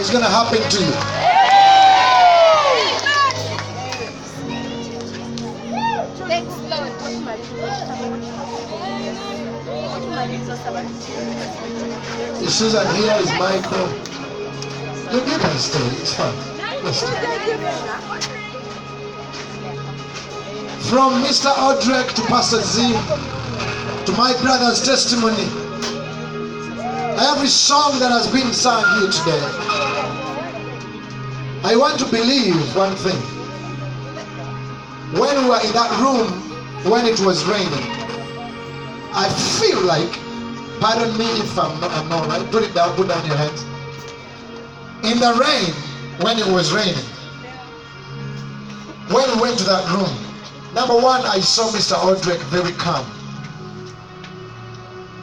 is going to happen to you. Susan, here is Michael. You can stay, it's fine. Let's stay. From Mr. Audrey to Pastor Z to my brother's testimony, every song that has been sung here today, I want to believe one thing. When we were in that room, when it was raining, I feel like, pardon me if I'm not right, put it down, put down your hands. In the rain, when it was raining, when we went to that room, number one, I saw Mr. Audrey very calm.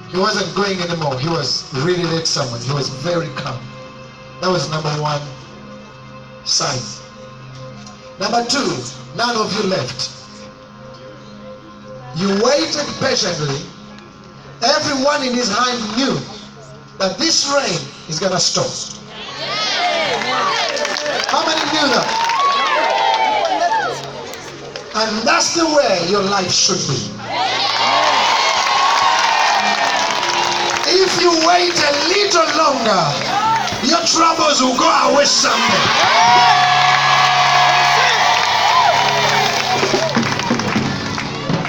He wasn't going anymore. He was really late somewhere. He was very calm. That was number one sign. Number two, none of you left. You waited patiently. Everyone in his hand knew that this rain is going to stop. How many knew that? And that's the way your life should be. If you wait a little longer, your troubles will go away someday.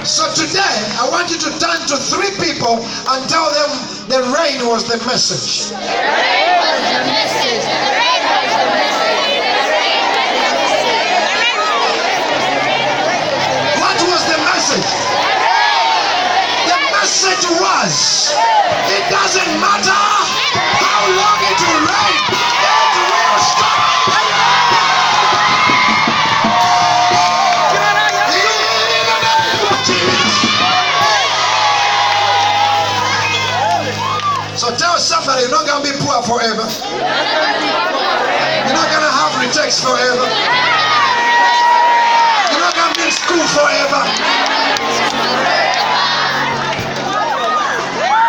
So today, I want you to turn to 3 people and tell them the rain was the message. The rain was the message. The rain was the message. What was the message? The message was, it doesn't matter how long it will rain, it will stop. So tell somebody, you're not going to be poor forever. You're not going to have retakes forever. You're not going to be in school forever.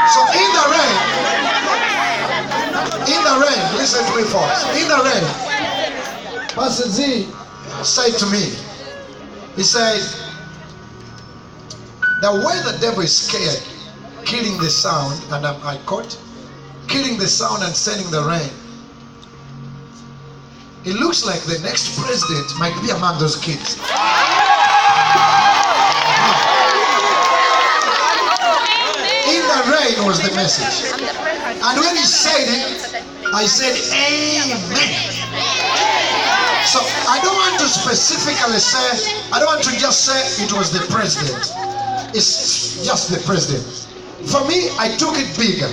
So in the rain, listen to me folks. In the rain, Pastor Z said to me, he said, the way the devil is scared, killing the sound, and I caught, killing the sound and sending the rain. It looks like the next president might be among those kids. In the rain was the message. And when he said it, I said, amen. So I don't want to specifically say, I don't want to just say it was the president. It's just the president. For me, I took it bigger.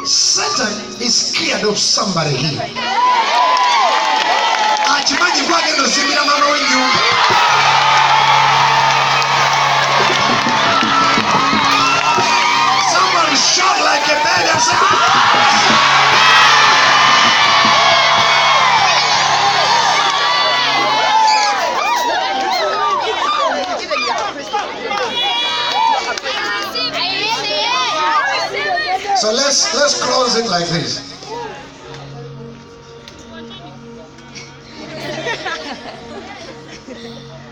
Satan is scared of somebody here. Somebody shout like a man and say, so let's close it like this.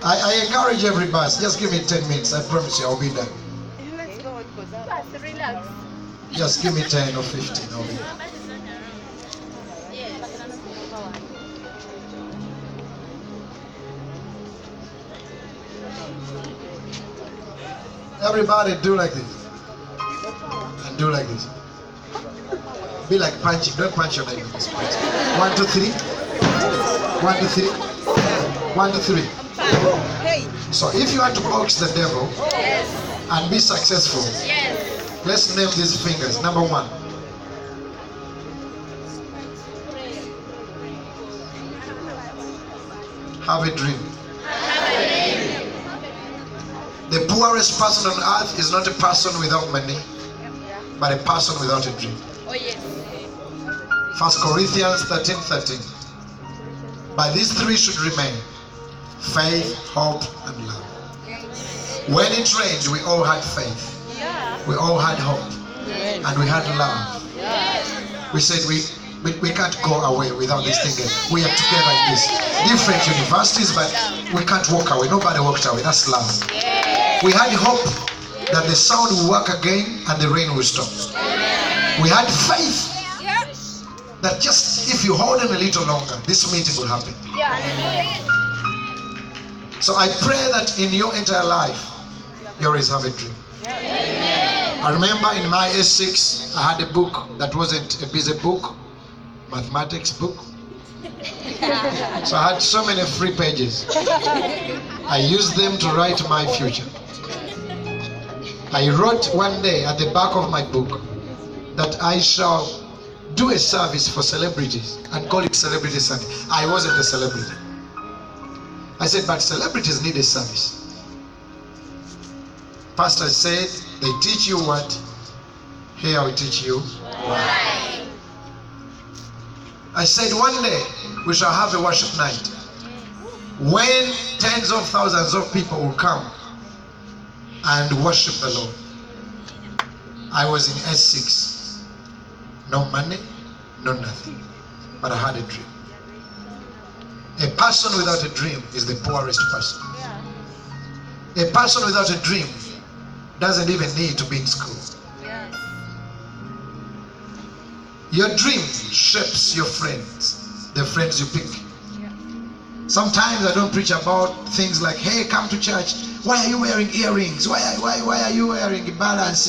I encourage everybody, just give me 10 minutes. I promise you I'll be done. Just give me 10 or 15. I'll be done. Everybody do like this. And do like this. Be like punching. Don't punch your leg with this punch. 1, 2, 3. 1, 2, 3. 1, 2, 3. So if you want to box the devil and be successful, let's name these fingers. Number 1. Have a dream. The poorest person on earth is not a person without money, but a person without a dream. 1 Corinthians 13:13. But these 3 should remain: faith, hope, and love. When it rained, we all had faith, we all had hope, and we had love. We said we We can't go away without this thing. We are together in this. Different universities, but we can't walk away. Nobody walked away. That's love. We had hope that the sound will work again and the rain will stop. We had faith that just if you hold on a little longer, this meeting will happen. So I pray that in your entire life, you always have a dream. I remember in my S6, I had a book that wasn't a busy book, mathematics book. So I had so many free pages. I used them to write my future. I wrote one day at the back of my book that I shall do a service for celebrities and call it Celebrity Sunday. I wasn't a celebrity. I said, but celebrities need a service. Pastor said, they teach you what? Here I teach you why. I said, one day we shall have a worship night when tens of thousands of people will come and worship the Lord. I was in S6. No money, no nothing. But I had a dream. A person without a dream is the poorest person. A person without a dream doesn't even need to be in school. Your dream shapes your friends, the friends you pick. Sometimes I don't preach about things like, hey, come to church. Why are you wearing earrings? Why are you wearing balance?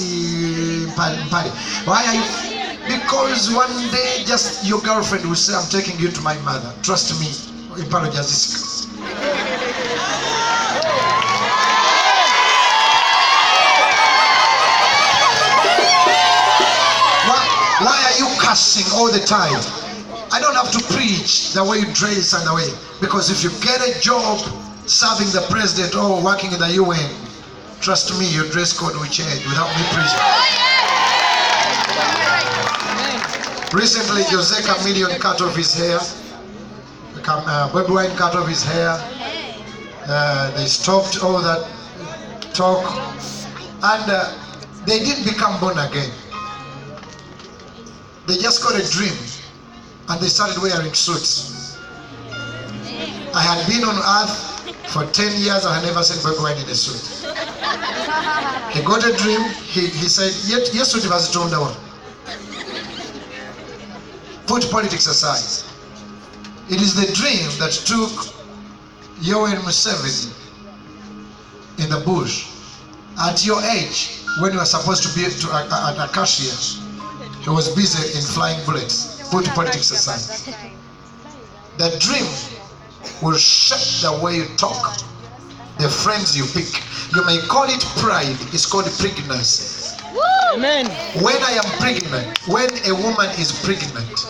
Why are you? Because one day just your girlfriend will say, I'm taking you to my mother. Trust me. Why are you cussing all the time? I don't have to preach the way you dress and the way. Because if you get a job serving the president or working in the UN, trust me, your dress code will change without me preaching. Recently, Jose Chameleon cut off his hair. Bobi Wine cut off his hair. They stopped all that talk. And they didn't become born again. They just got a dream. And they started wearing suits. I had been on earth for 10 years. I had never seen Bobi Wine in a suit. He got a dream. He said, yes, suit was torn down. Put politics aside. It is the dream that took Yoweri Museveni in the bush. At your age, when you were supposed to be at Acacia, he was busy in flying bullets. Put politics aside. The dream will shape the way you talk, the friends you pick. You may call it pride, it's called pregnancy. Amen. When I am pregnant, when a woman is pregnant,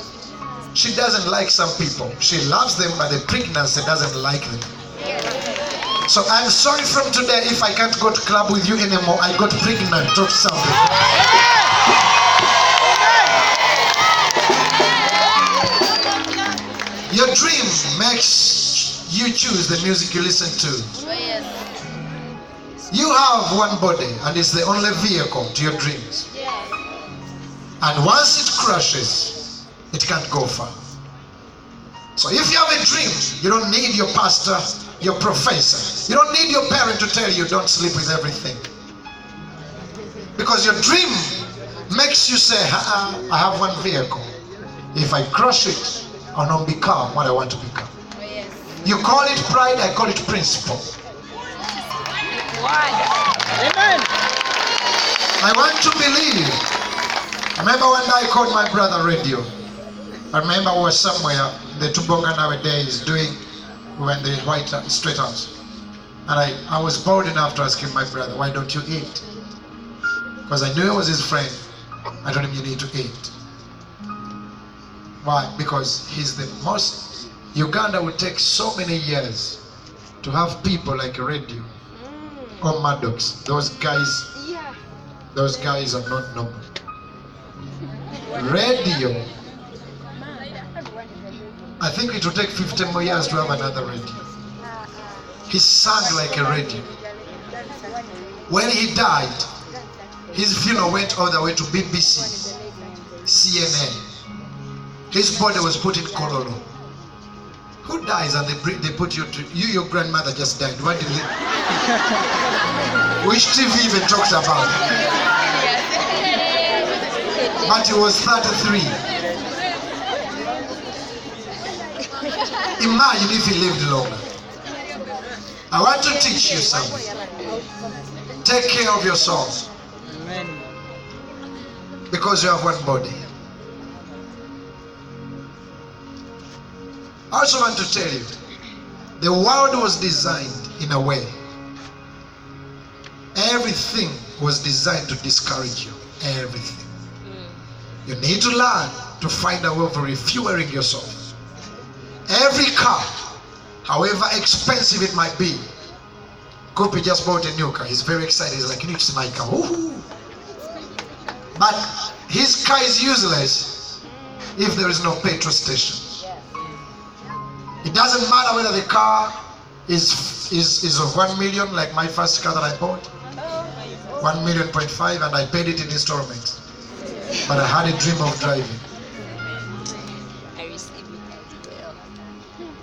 she doesn't like some people. She loves them, but the pregnancy doesn't like them. So I'm sorry from today if I can't go to club with you anymore. I got pregnant of something. Your dream makes you choose the music you listen to. You have one body and it's the only vehicle to your dreams. And once it crashes, it can't go far. So if you have a dream, you don't need your pastor, your professor. You don't need your parent to tell you don't sleep with everything. Because your dream makes you say, I have one vehicle. If I crush it, I'll not become what I want to become. You call it pride, I call it principle. Amen. I want to believe. I remember one day I called my brother radio. I remember we were somewhere in the Tubonga nowadays doing when the white straight house. And I was bold enough to ask him, my brother, why don't you eat? Because I knew I was his friend. I told him you need to eat. Why? Because he's the most. Uganda would take so many years to have people like a radio or Maddox. Those guys are not normal. Radio, I think it will take 15 more years to have another radio. He sang like a radio. When he died, his funeral went all the way to BBC, CNN. His body was put in Kololo. Who dies and they put you to, your grandmother just died. What did they? Which TV even talks about it? But he was 33. Imagine if he lived longer. I want to teach you something. Take care of your souls. Because you have one body. I also want to tell you, the world was designed in a way. Everything was designed to discourage you. Everything. You need to learn to find a way of refueling yourself. Every car, however expensive it might be, Kopi just bought a new car. He's very excited. He's like, you need to see my car. Woohoo! But his car is useless if there is no petrol station. It doesn't matter whether the car is of 1 million, like my first car that I bought, 1.5 million, and I paid it in installments. But I had a dream of driving.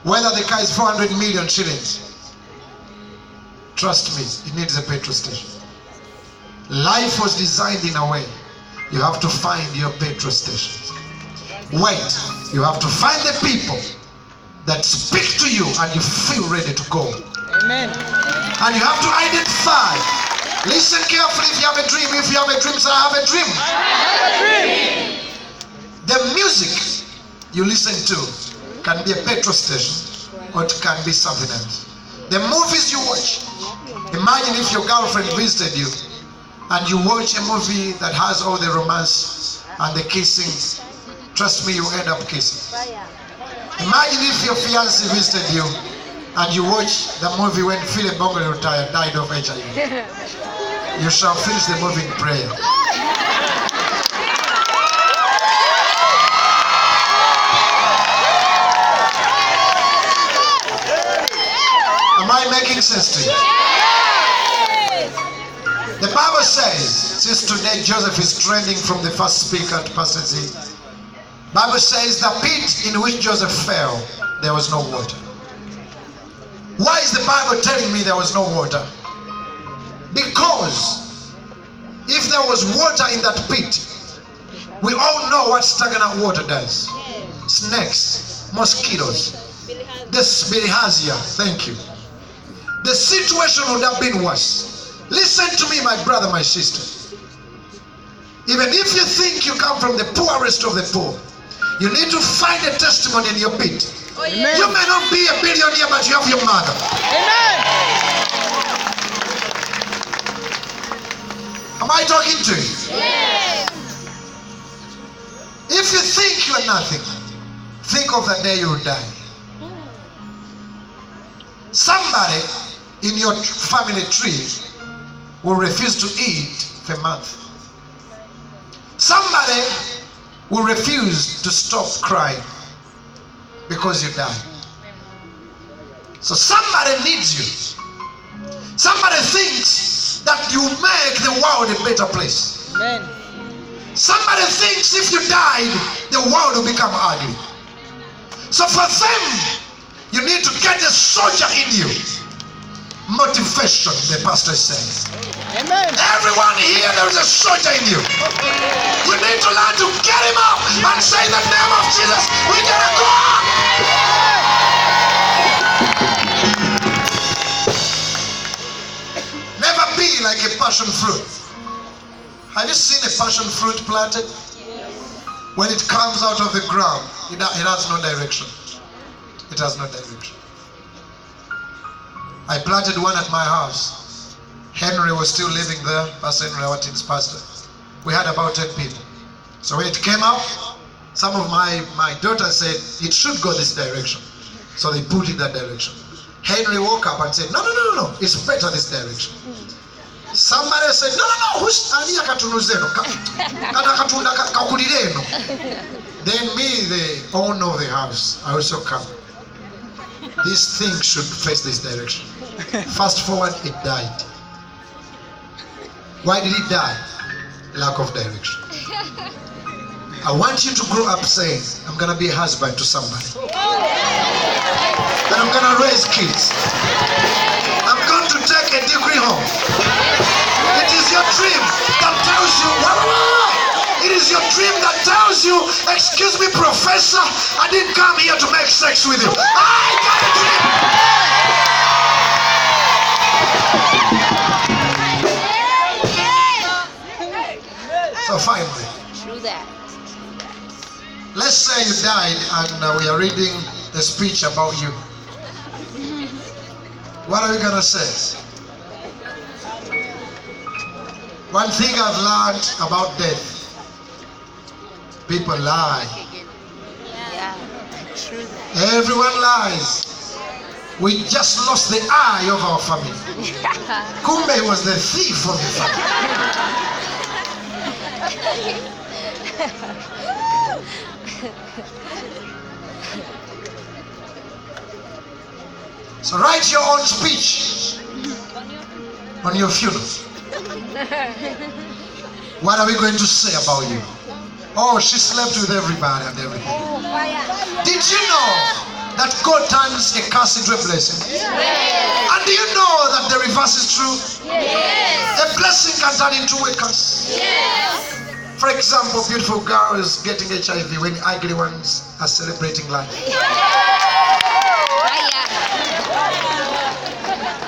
Whether the car is 400 million shillings, trust me, it needs a petrol station. Life was designed in a way. You have to find your petrol stations. Wait, you have to find the people that speak to you and you feel ready to go. Amen. And you have to identify. Listen carefully. If you have a dream, say, I have a dream. I have a dream. The music you listen to can be a petrol station or it can be something else. The movies you watch. Imagine if your girlfriend visited you and you watch a movie that has all the romance and the kissing. Trust me, you end up kissing. Imagine if your fiancé visited you and you watch the movie when Philip Bongole retired, died of HIV. You shall finish the movie in prayer. Am I making sense to you? The Bible says, since today Joseph is trending from the first speaker to Pastor Z, Bible says the pit in which Joseph fell, there was no water. Why is the Bible telling me there was no water? Because if there was water in that pit, we all know what stagnant water does. Snakes, mosquitoes, this bilharzia, thank you. The situation would have been worse. Listen to me, my brother, my sister. Even if you think you come from the poorest of the poor, you need to find a testimony in your pit. Amen. You may not be a billionaire, but you have your mother. Amen. Am I talking to you? Yes. If you think you are nothing, think of the day you will die. Somebody in your family tree will refuse to eat for a month. Somebody will refuse to stop crying because you die. So somebody needs you. Somebody thinks that you make the world a better place. Amen. Somebody thinks if you died, the world will become ugly. So for them, you need to get a soldier in you. Motivation, the pastor says. Amen. Everyone here, there is a soldier in you. You need to learn to get him up and say the name of Jesus. We gotta go on. Never be like a passion fruit. Have you seen a passion fruit planted? When it comes out of the ground, it has no direction. It has no direction. I planted one at my house. Henry was still living there. Pastor Henry, our team's pastor. We had about 10 people. So when it came out, some of my daughters said, it should go this direction. So they put it that direction. Henry woke up and said, no, it's better this direction. Somebody said, no, then me, the owner of the house, I also come. This thing should face this direction. Fast forward, it died. Why did it die? Lack of direction. I want you to grow up saying, I'm going to be a husband to somebody. And I'm going to raise kids. I'm going to take a degree home. It is your dream that tells you, it is your dream that tells you, excuse me, professor, I didn't come here to make sex with you. I got a dream. So finally, let's say you died and we are reading a speech about you. What are you going to say? One thing I've learned about death, people lie. Everyone lies. We just lost the eye of our family. Kumbe was the thief of the family. So write your own speech on your funeral. What are we going to say about you? Oh, she slept with everybody and everything. Did you know that God turns a curse into a blessing? And do you know that the reverse is true? A blessing can turn into a curse. For example, beautiful girl is getting HIV when ugly ones are celebrating life.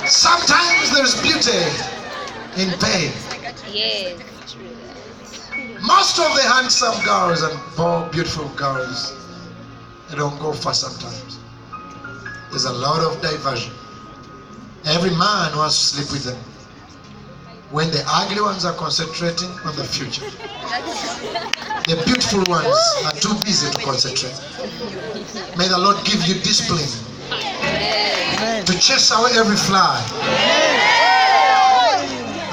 Sometimes there's beauty in pain. Most of the handsome girls and beautiful girls, they don't go far sometimes. There's a lot of diversion. Every man wants to sleep with them. When the ugly ones are concentrating on the future, the beautiful ones are too busy to concentrate. May the Lord give you discipline to chase away every fly.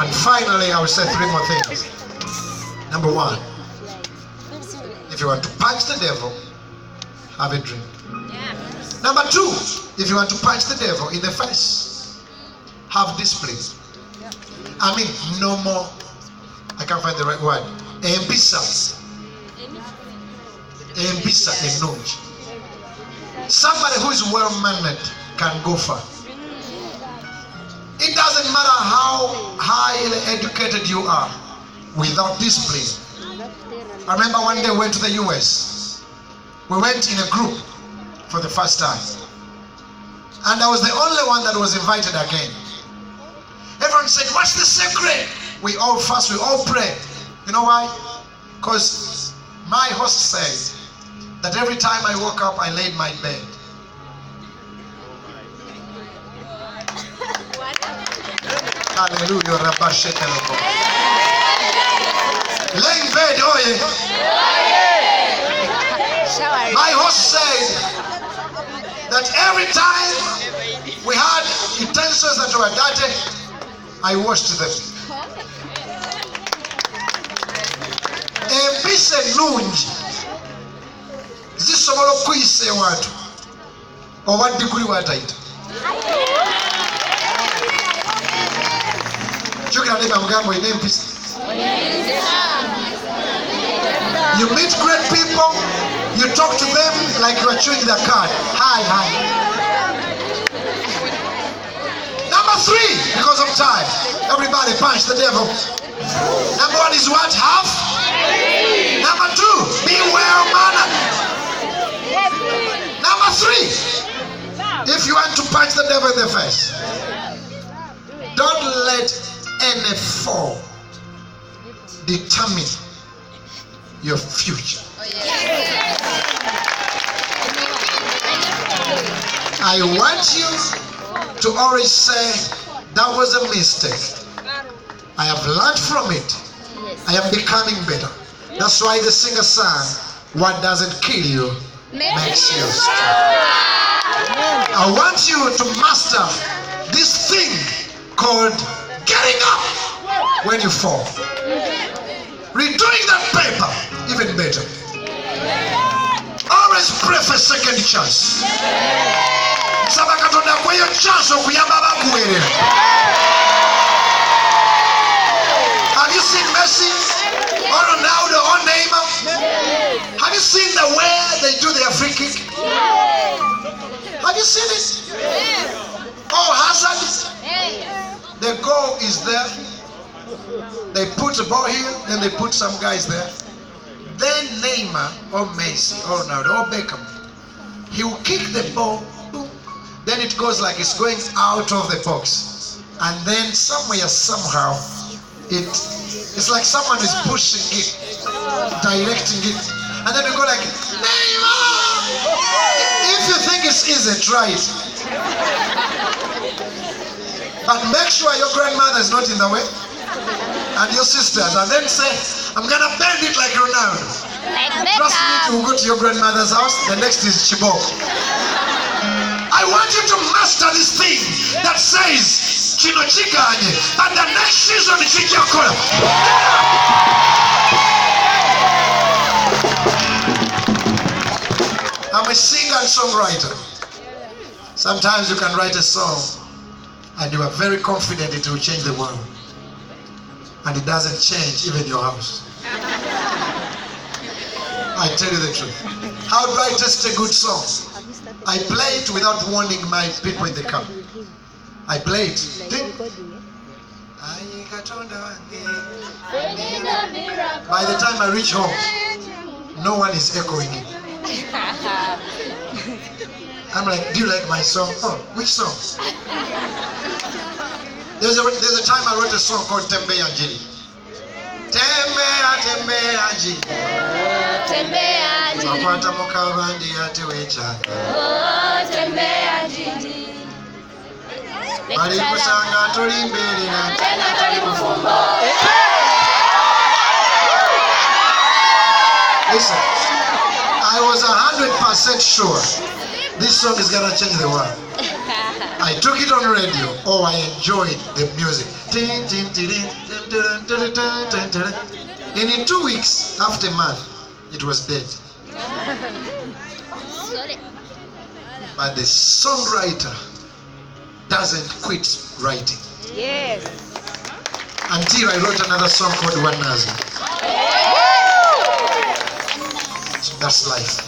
And finally, I will say 3 more things. Number 1, if you want to punch the devil, have a drink. Number 2, if you want to punch the devil in the face, have discipline. I mean, no more, I can't find the right word. Embisa enoj. Somebody who is well-mannered can go far. It doesn't matter how highly educated you are, without discipline. I remember one day we went to the US. We went in a group for the first time. And I was the only one that was invited again. Everyone said, what's the secret? We all fast, we all pray. You know why? Because my host said that every time I woke up, I laid my bed. Hallelujah. Laying bed, oh yeah. My host said that every time we had utensils that were dirty, I washed them. Embise nungi zisobola okuyisa ewantu oba diguli wataita jukira neba mugambo ine empisa. You meet great people, you talk to them like you are chewing their card. Hi, hi. Number 3, because of time, everybody punch the devil. Number 1 is what? Have. Number 2, be well-mannered. Number 3, if you want to punch the devil in the face, don't let any fall determine your future. I want you to always say, that was a mistake. I have learned from it. I am becoming better. That's why the singer sang, what doesn't kill you makes you strong. I want you to master this thing called getting up when you fall. Redoing that paper, even better. Always pray for second chance. Saba katonda kweyo chance okuyamba abakuwerera. Have you seen mercy Or Ronaldo or Neymar? Have you seen the way they do their free kick? Have you seen it? Oh, Hazard. The goal is there. They put the ball here, then they put some guys there. Then Neymar or Messi or Ronaldo or Beckham, he will kick the ball, boom. Then it goes like it's going out of the box. And then somewhere, somehow, it's like someone is pushing it, directing it. And then you go like, Neymar! If you think it's easy, try it. But make sure your grandmother is not in the way. And your sisters. And then say, I'm going to bend it like Ronaldo. Trust me, to go to your grandmother's house. The next is Chibok. I want you to master this thing that says, Chino Chikanye, and the next season is Chichakola. I'm a singer and songwriter. Sometimes you can write a song and you are very confident it will change the world. And it doesn't change even your house. I tell you the truth. How do I test a good song? I play it without warning my people in the car. I play it. By the time I reach home, no one is echoing it. I'm like, do you like my song? Oh, which song? There's a time I wrote a song called Tembe Anjili. Tembe Anjili. Tembe Anjili. Makwata mukabandi atewecha. Oh, Tembe Anjili. Bali kusanga toli mbele na tena toli mufumbo. Listen, I was 100% sure this song is gonna change the world. I took it on radio. Oh, I enjoyed the music. And in 2 weeks, after a month, it was dead. But the songwriter doesn't quit writing. Yes. Until I wrote another song called One Nazi. So that's life.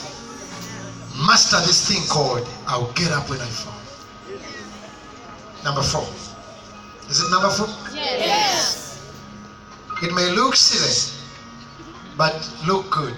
Master this thing called I'll get up when I fall. Number 4. Is it number 4? Yes. It may look silly, but look good.